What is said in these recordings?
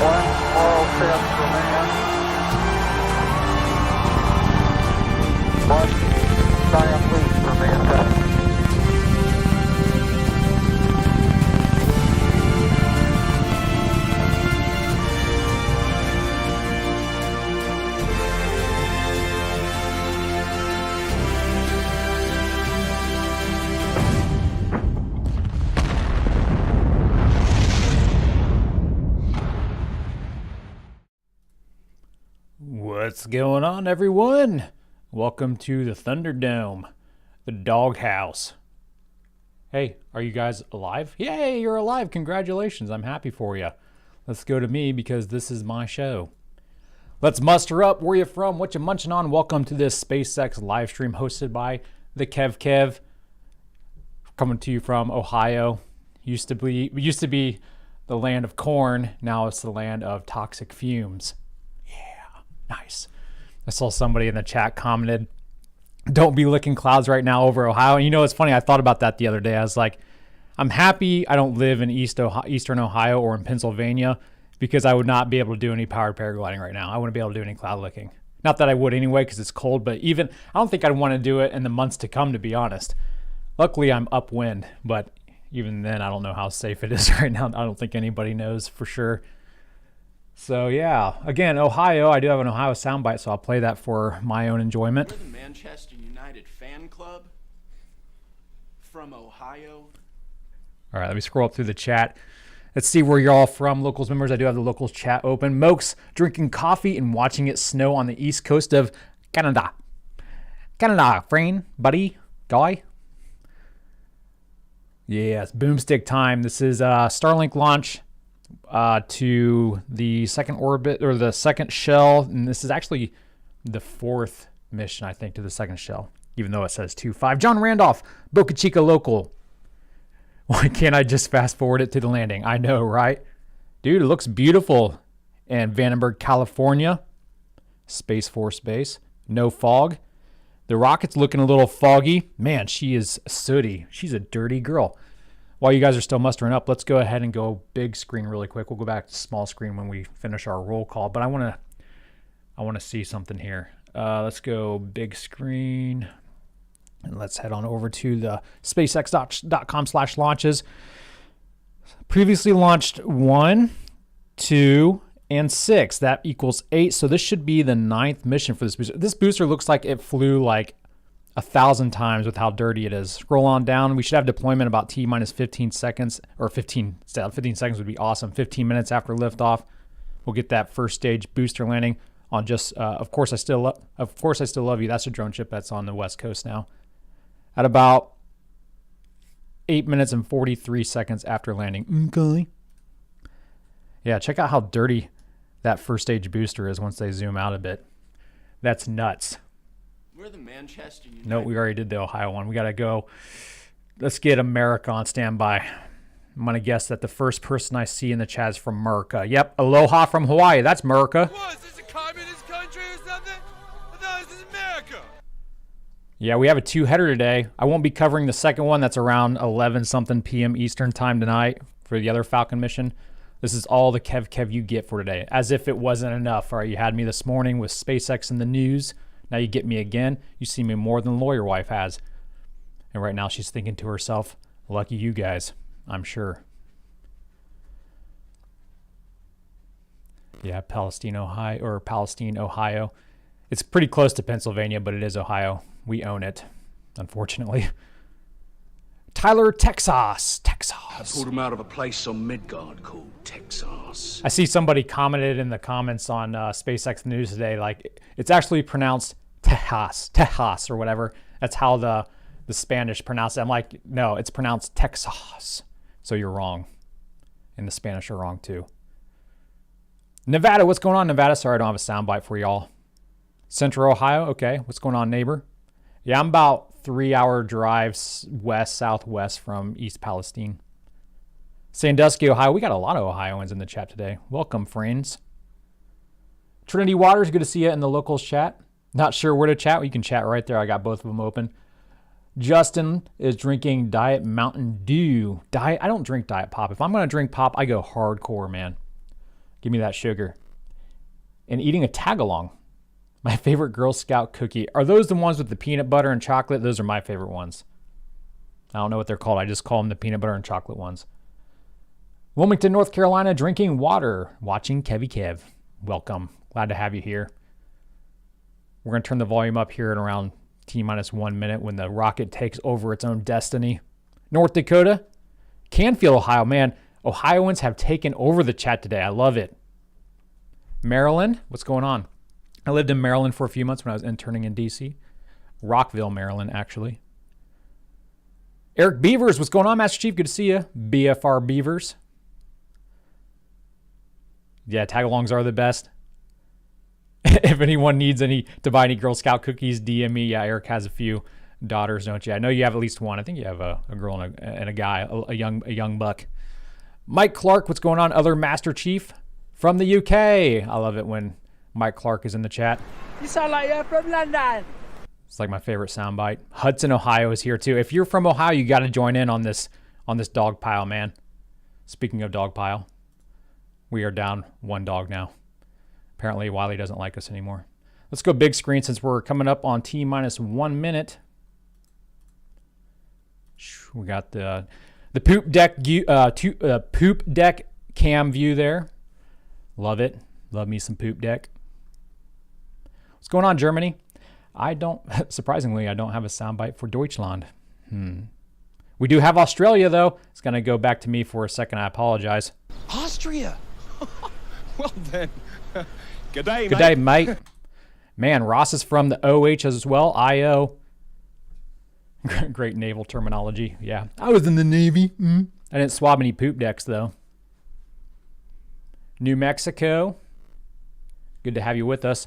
One small step for man, one giant leap for mankind. What's going on, everyone? Welcome to the Thunderdome, the doghouse. Hey, are you guys alive? Yay, you're alive. Congratulations. I'm happy for you. Let's go to me because this is my show. Let's muster up. Where you from? What you munching on? Welcome to this SpaceX live stream hosted by the Kev. Coming to you from Ohio. Used to be the land of corn. Now it's the land of toxic fumes. Nice. I saw somebody in the chat commented, don't be licking clouds right now over Ohio. And you know, it's funny. I thought about that the other day. I was like, I'm happy I don't live in Eastern Ohio or in Pennsylvania because I would not be able to do any powered paragliding right now. I wouldn't be able to do any cloud licking. Not that I would anyway because it's cold, but I don't think I'd want to do it in the months to come, to be honest. Luckily, I'm upwind, but even then, I don't know how safe it is right now. I don't think anybody knows for sure. So yeah, again, Ohio, I do have an Ohio soundbite, so I'll play that for my own enjoyment. We're the Manchester United fan club from Ohio. All right, let me scroll up through the chat. Let's see where you're all from, locals members. I do have the locals chat open. Mokes drinking coffee and watching it snow on the east coast of Canada. Canada, friend, buddy, guy. Yes, boomstick time. This is Starlink launch to the second orbit, or the second shell, and this is actually the fourth mission, I think, to the second shell, even though it says 2.5. John Randolph, Boca Chica local. Why can't I just fast forward it to the landing? I know, right? Dude, it looks beautiful. And Vandenberg, California, Space Force Base. No fog. The rocket's looking a little foggy. Man, she is sooty. She's a dirty girl. While you guys are still mustering up, let's go ahead and go big screen really quick. We'll go back to small screen when we finish our roll call, but I want to see something here. Let's go big screen, and let's head on over to the SpaceX.com/launches. Previously launched 1, 2, and 6. That equals 8. So this should be the 9th mission for this booster. This booster looks like it flew like 1,000 times with how dirty it is. Scroll on down. We should have deployment about T-minus 15 seconds, or 15 seconds would be awesome. 15 minutes after liftoff. We'll get that first stage booster landing on just, of course I still love you. That's a drone ship that's on the West Coast now. At about 8 minutes and 43 seconds after landing. Okay. Yeah, check out how dirty that first stage booster is once they zoom out a bit. That's nuts. We're the Manchester United. No, we already did the Ohio one. We got to go. Let's get America on standby. I'm going to guess that the first person I see in the chat is from America. Yep, aloha from Hawaii. That's America. What, is this a communist country or something? I thought this is America. Yeah, we have a two-header today. I won't be covering the second one. That's around 11-something p.m. Eastern time tonight for the other Falcon mission. This is all the Kev you get for today. As if it wasn't enough. All right, you had me this morning with SpaceX in the news. Now you get me again. You see me more than the lawyer wife has. And right now she's thinking to herself, lucky you guys, I'm sure. Yeah, Palestine, Ohio. It's pretty close to Pennsylvania, but it is Ohio. We own it, unfortunately. Tyler, Texas. I pulled him out of a place on Midgard called Texas. I see somebody commented in the comments on SpaceX News today, like it's actually pronounced Tejas or whatever. That's how the Spanish pronounce it. I'm like, no, it's pronounced Texas. So you're wrong. And the Spanish are wrong too. Nevada, what's going on, Nevada? Sorry, I don't have a soundbite for y'all. Central Ohio, okay. What's going on, neighbor? Yeah, I'm about 3-hour drives southwest from East Palestine. Sandusky, Ohio. We got a lot of Ohioans in the chat today. Welcome, friends. Trinity Waters, good to see you in the locals chat. Not sure where to chat. You can chat right there. I got both of them open. Justin is drinking Diet Mountain Dew. I don't drink Diet Pop. If I'm going to drink pop, I go hardcore, man. Give me that sugar. And eating a tag-along. My favorite Girl Scout cookie. Are those the ones with the peanut butter and chocolate? Those are my favorite ones. I don't know what they're called. I just call them the peanut butter and chocolate ones. Wilmington, North Carolina, drinking water. Watching Kevy Kev. Welcome. Glad to have you here. We're going to turn the volume up here at around T-minus 1 minute when the rocket takes over its own destiny. North Dakota. Canfield, Ohio. Man, Ohioans have taken over the chat today. I love it. Maryland. What's going on? I lived in Maryland for a few months when I was interning in D.C. Rockville, Maryland, actually. Eric Beavers, what's going on, Master Chief? Good to see you. BFR Beavers. Yeah, tag-alongs are the best. If anyone needs to buy any Girl Scout cookies, DM me. Yeah, Eric has a few daughters, don't you? I know you have at least one. I think you have a girl and a guy, a young buck. Mike Clark, what's going on? Other Master Chief from the UK. I love it when Mike Clark is in the chat. You sound like you're from London. It's like my favorite soundbite. Hudson, Ohio is here too. If you're from Ohio, you got to join in on this dog pile, man. Speaking of dog pile, we are down one dog now. Apparently, Wiley doesn't like us anymore. Let's go big screen since we're coming up on T-minus 1 minute. We got the poop deck cam view there. Love it. Love me some poop deck. What's going on, Germany? Surprisingly, I don't have a soundbite for Deutschland. We do have Australia, though. It's going to go back to me for a second. I apologize. Austria? Well then, good day, mate. Good day, mate. Man, Ross is from the OH as well. IO. Great naval terminology. Yeah, I was in the Navy. I didn't swab any poop decks, though. New Mexico. Good to have you with us.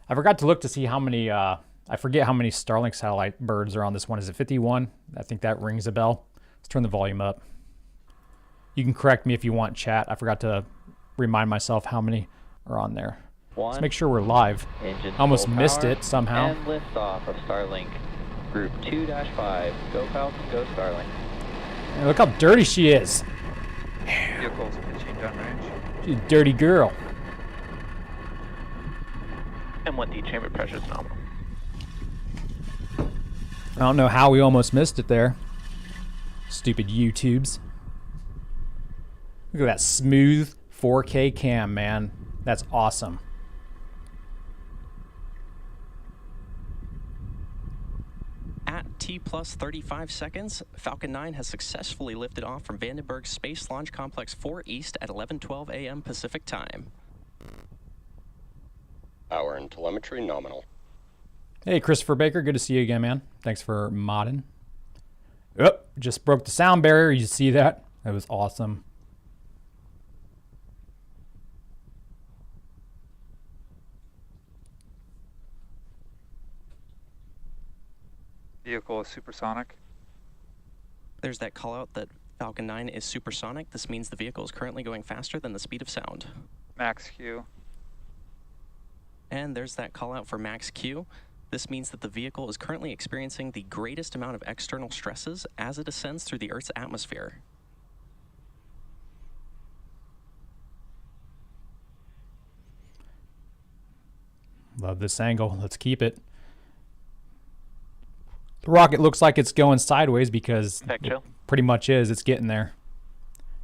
I forgot to look to see how many, I forget how many Starlink satellite birds are on this one. Is it 51? I think that rings a bell. Let's turn the volume up. You can correct me if you want, chat. I forgot to remind myself how many are on there. Let's make sure we're live. Almost missed it somehow. And liftoff of Starlink. Group 2-5. Go Falcon, go Starlink. Hey, look how dirty she is. Vehicles pitching downrange. She's a dirty girl. And what the chamber pressure is nominal. I don't know how we almost missed it there. Stupid YouTubes. Look at that smooth 4K cam, man. That's awesome. At T plus 35 seconds, Falcon 9 has successfully lifted off from Vandenberg Space Launch Complex 4 East at 11:12 a.m. Pacific Time. Power and telemetry nominal. Hey, Christopher Baker. Good to see you again, man. Thanks for modding. Oh, just broke the sound barrier. You see that? That was awesome. Vehicle is supersonic. There's that call out that Falcon 9 is supersonic. This means the vehicle is currently going faster than the speed of sound. Max Q. And there's that call out for Max Q. This means that the vehicle is currently experiencing the greatest amount of external stresses as it ascends through the Earth's atmosphere. Love this angle. Let's keep it. The rocket looks like it's going sideways because it pretty much is. It's getting there.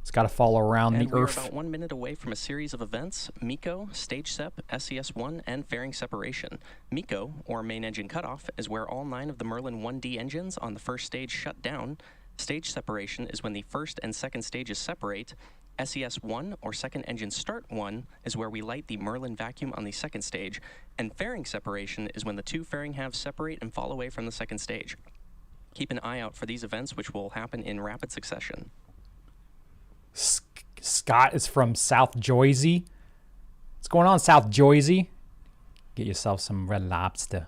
It's got to follow around the Earth. We're about 1 minute away from a series of events: MECO, Stage Sep, SES-1, and fairing separation. MECO, or main engine cutoff, is where all 9 of the Merlin 1D engines on the first stage shut down. Stage separation is when the first and second stages separate. SES-1, or second engine start 1, is where we light the Merlin vacuum on the second stage, and fairing separation is when the 2 fairing halves separate and fall away from the second stage. Keep an eye out for these events, which will happen in rapid succession. Scott is from South Jersey. What's going on, South Jersey? Get yourself some Red Lobster.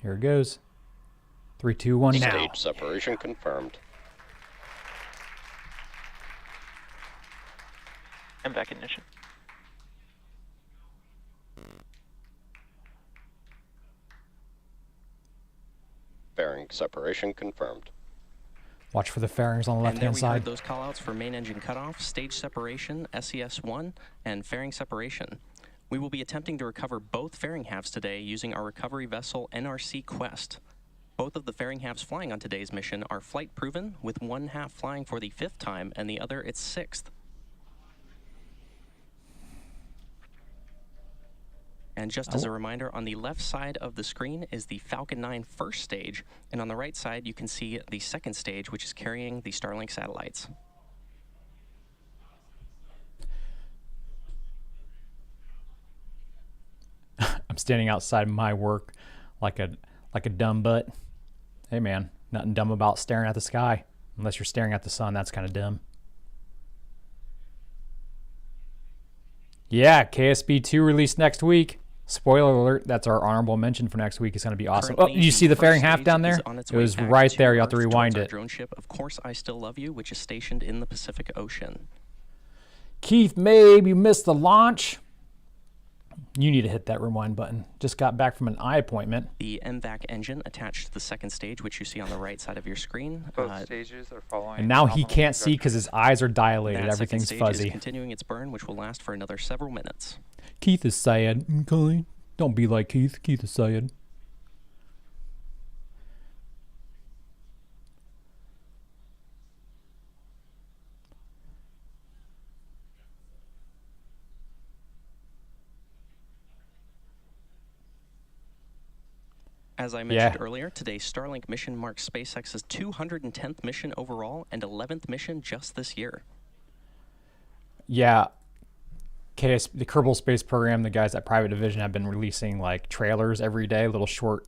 Here it goes. 3, 2, 1, now. Stage separation confirmed. And back ignition. Fairing separation confirmed. Watch for the fairings on the left-hand And there we heard side. those callouts for main engine cutoff, stage separation, SES-1, and fairing separation. We will be attempting to recover both fairing halves today using our recovery vessel NRC Quest. Both of the fairing halves flying on today's mission are flight proven, with one half flying for the 5th time and the other its 6th. And just as a reminder, on the left side of the screen is the Falcon 9 first stage, and on the right side you can see the second stage, which is carrying the Starlink satellites. I'm standing outside my work like a dumb butt. Hey man, nothing dumb about staring at the sky. Unless you're staring at the sun, that's kind of dumb. Yeah, KSB2 released next week. Spoiler alert, that's our honorable mention for next week. It's going to be awesome. Currently, you see the first fairing half stage down there? is on its It way was back right to there. You have to Earth rewind towards it. our drone ship, Of Course I Still Love You, which is stationed in the Pacific Ocean. Keith, maybe you missed the launch. You need to hit that rewind button. Just got back from an eye appointment. The MVAC engine attached to the second stage, which you see on the right side of your screen. Both stages are following. And now he nominal can't see because his eyes are dilated. That Everything's second stage fuzzy. is continuing its burn, which will last for another several minutes. Keith is sad. Okay. Don't be like Keith. Keith is sad. As I mentioned earlier, today's Starlink mission marks SpaceX's 210th mission overall and 11th mission just this year. Yeah. The Kerbal Space Program, the guys at Private Division have been releasing like trailers every day, little short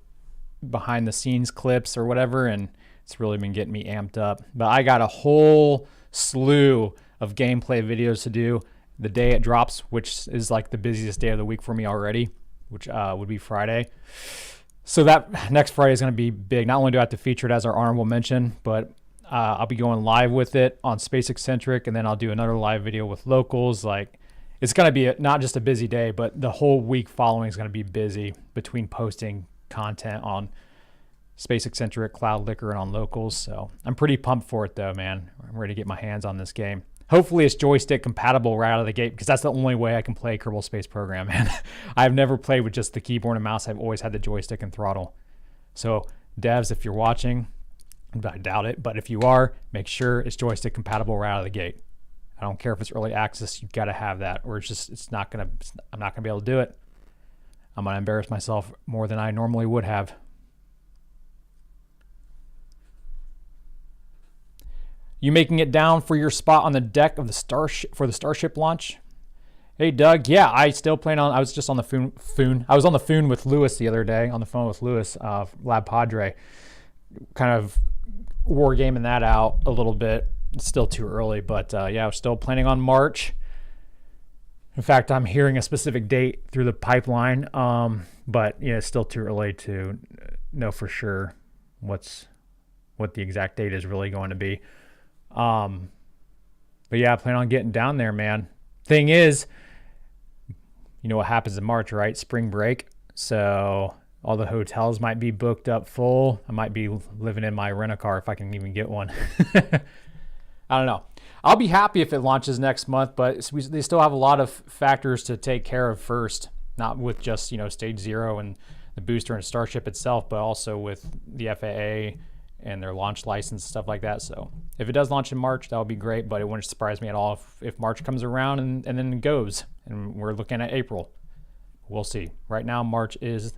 behind the scenes clips or whatever, and it's really been getting me amped up. But I got a whole slew of gameplay videos to do the day it drops, which is like the busiest day of the week for me already, which would be Friday. So that next Friday is going to be big. Not only do I have to feature it as our honorable mention, but I'll be going live with it on Space Eccentric, and then I'll do another live video with locals. Like, it's going to be not just a busy day, but the whole week following is going to be busy between posting content on Space Eccentric, Cloud Liquor, and on locals. So I'm pretty pumped for it, though, man. I'm ready to get my hands on this game. Hopefully it's joystick compatible right out of the gate, because that's the only way I can play Kerbal Space Program, man. I've never played with just the keyboard and mouse. I've always had the joystick and throttle. So devs, if you're watching, I doubt it, but if you are, make sure it's joystick compatible right out of the gate. I don't care if it's early access, you've got to have that, or I'm not gonna be able to do it. I'm gonna embarrass myself more than I normally would have. You making it down for your spot on the deck of the Starship for the Starship launch? Hey Doug, yeah, I still plan on. I was just on the phone. I was on the phone with Lewis the other day. On the phone with Lewis, Lab Padre, kind of war gaming that out a little bit. It's still too early, but yeah, I'm still planning on March. In fact, I'm hearing a specific date through the pipeline, but yeah, it's still too early to know for sure what the exact date is really going to be. But yeah, I plan on getting down there, man. Thing is, you know what happens in March, right? Spring break. So all the hotels might be booked up full. I might be living in my rent-a-car if I can even get one. I don't know. I'll be happy if it launches next month, but they still have a lot of factors to take care of first. Not with just, stage 0 and the booster and Starship itself, but also with the FAA and their launch license, stuff like that. So if it does launch in March, that would be great, but it wouldn't surprise me at all if March comes around and then it goes, and we're looking at April. We'll see. Right now, March is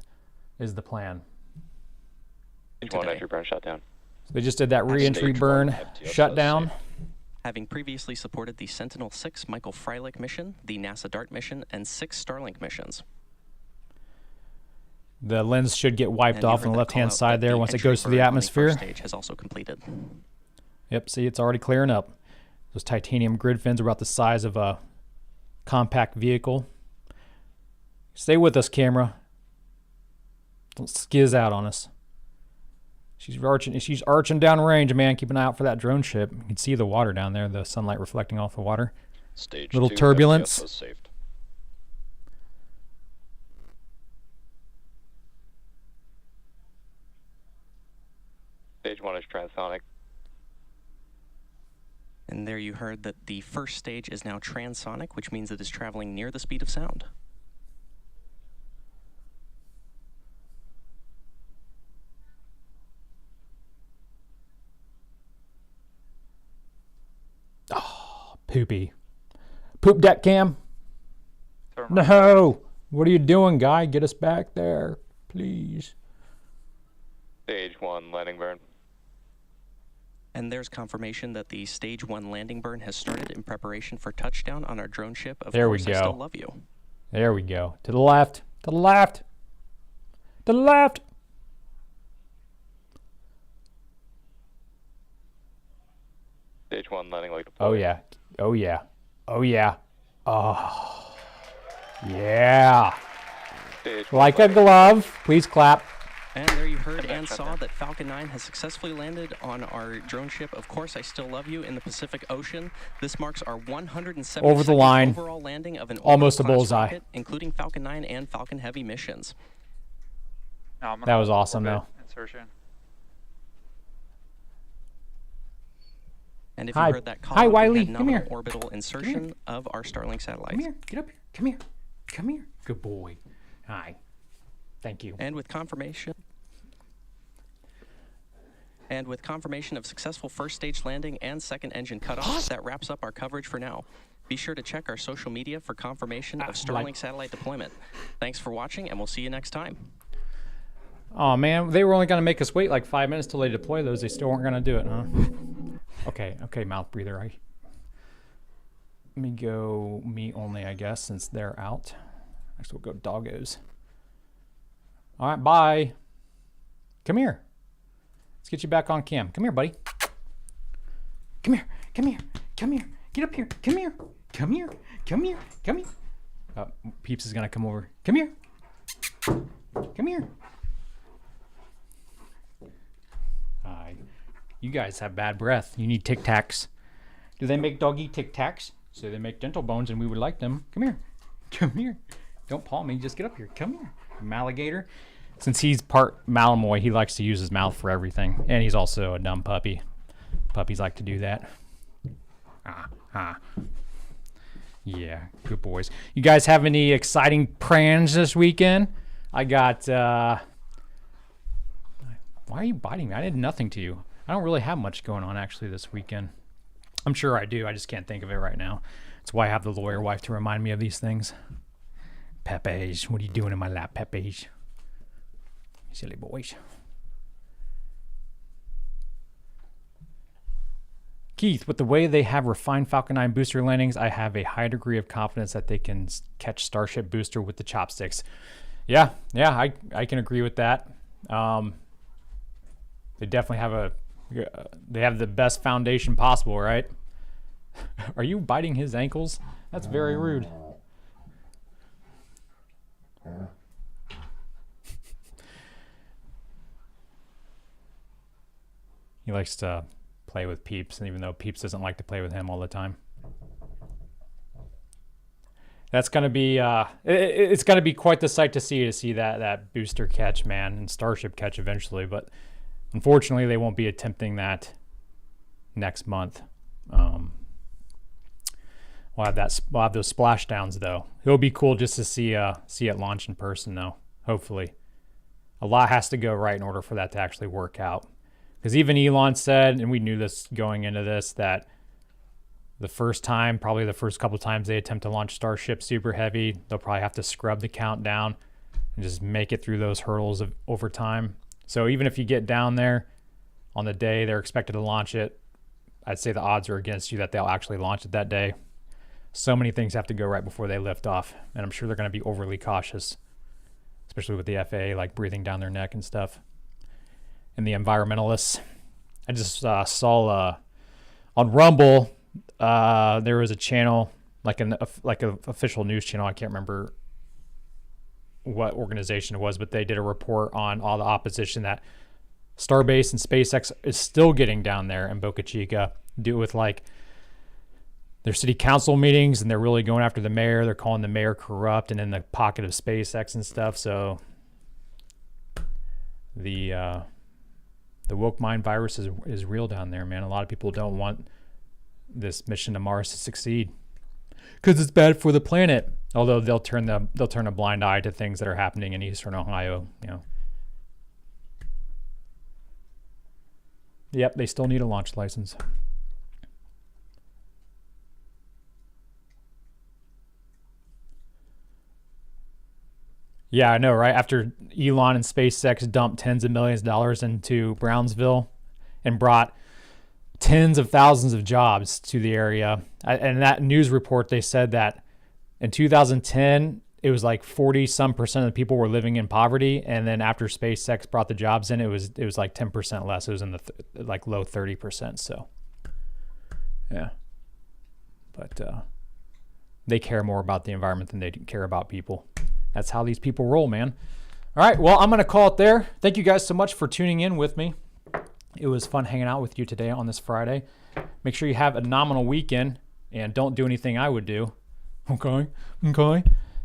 the plan. Entry burn shutdown. So they just did that re-entry burn shutdown. Having previously supported the Sentinel-6 Michael Freilich mission, the NASA DART mission, and 6 Starlink missions. The lens should get wiped off on the left-hand side there once it goes through the atmosphere. The stage has also completed. Yep, see, it's already clearing up. Those titanium grid fins are about the size of a compact vehicle. Stay with us, camera. Don't skizz out on us. She's arching down range, man. Keep an eye out for that drone ship. You can see the water down there, the sunlight reflecting off the water. Stage Little 2 turbulence. FPSO saved. 1 is transonic. And there you heard that the first stage is now transonic, which means it is traveling near the speed of sound. Oh, poopy. Poop deck cam. Thermal. No. What are you doing, guy? Get us back there, please. Stage 1 landing burn. And there's confirmation that the Stage 1 landing burn has started in preparation for touchdown on our drone ship. Of There we course, go. I still love you. There we go. To the left. To the left. To the left. Stage 1 landing like deployed. Oh, yeah. Oh, yeah. Oh, yeah. Oh. Yeah. Stage 1 Like a landing. glove. Please clap. And there you heard and saw that Falcon 9 has successfully landed on our drone ship. Of course, I still love you in the Pacific Ocean. This marks our 172nd Over the line. overall landing of an Almost a Orbital-class bullseye. rocket, including Falcon 9 and Falcon Heavy missions. That was awesome, though. Insertion. And if Hi. you heard that call, Hi, we Wiley. had Come nominal here. orbital insertion of our Starlink satellite. Come here. Get up here. Come here. Come here. Good boy. Hi. Thank you. And with confirmation of successful first stage landing and second engine cutoff, that wraps up our coverage for now. Be sure to check our social media for confirmation of Starlink satellite deployment. Thanks for watching, and we'll see you next time. Oh man, they were only gonna make us wait like 5 minutes till they deploy those. They still weren't gonna do it, huh? Okay, mouth breather. Let me go me only, I guess, since they're out. Next we'll go doggos. All right, bye. Come here. Let's get you back on cam. Come here, buddy. Come here. Come here. Come here. Get up here. Come here. Come here. Come here. Come here. Peeps is gonna come over. Come here. Come here. Hi. You guys have bad breath. You need Tic Tacs. Do they make doggy Tic Tacs? So they make dental bones, and we would like them. Come here. Come here. Don't paw me. Just get up here. Come here. Alligator. Since he's part Malamoy, he likes to use his mouth for everything. And he's also a dumb puppy. Puppies like to do that. Yeah, good boys. You guys have any exciting plans this weekend? I got, why are you biting me? I did nothing to you. I don't really have much going on actually this weekend. I'm sure I do. I just can't think of it right now. That's why I have the lawyer wife to remind me of these things. Pepe's. What are you doing in my lap, Pepe's? Silly boys. Keith, with the way they have refined Falcon 9 booster landings, I have a high degree of confidence that they can catch Starship booster with the chopsticks. Yeah, I can agree with that. They definitely have they have the best foundation possible, right? Are you biting his ankles? That's very rude. He likes to play with Peeps, and even though Peeps doesn't like to play with him all the time. That's gonna be it's gonna be quite the sight to see that booster catch, man, and Starship catch eventually. But unfortunately, they won't be attempting that next month. We'll have those splashdowns though. It'll be cool just to see it launch in person though. Hopefully, a lot has to go right in order for that to actually work out. Because even Elon said, and we knew this going into this, that the first time, probably the first couple times they attempt to launch Starship Super Heavy, they'll probably have to scrub the count down and just make it through those hurdles over time. So even if you get down there on the day they're expected to launch it, I'd say the odds are against you that they'll actually launch it that day. So many things have to go right before they lift off, and I'm sure they're going to be overly cautious, especially with the FAA like breathing down their neck and stuff. And the environmentalists. I just saw on Rumble there was a channel like an official news channel. I can't remember what organization it was, but they did a report on all the opposition that Starbase and SpaceX is still getting down there in Boca Chica. Do it with like their city council meetings, and they're really going after the mayor. They're calling the mayor corrupt and in the pocket of SpaceX and stuff. So the The woke mind virus is real down there, man. A lot of people don't want this mission to Mars to succeed because it's bad for the planet. Although they'll turn a blind eye to things that are happening in Eastern Ohio, you know. Yep, they still need a launch license. Yeah, I know, right? After Elon and SpaceX dumped tens of millions of dollars into Brownsville and brought tens of thousands of jobs to the area. And that news report, they said that in 2010, it was like 40% of the people were living in poverty. And then after SpaceX brought the jobs in, it was like 10% less. It was in the like low 30%. So, yeah. But they care more about the environment than they care about people. That's how these people roll, man. All right, well, I'm going to call it there. Thank you guys so much for tuning in with me. It was fun hanging out with you today on this Friday. Make sure you have a nominal weekend and don't do anything I would do. Okay.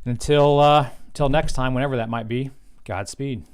Until next time, whenever that might be, Godspeed.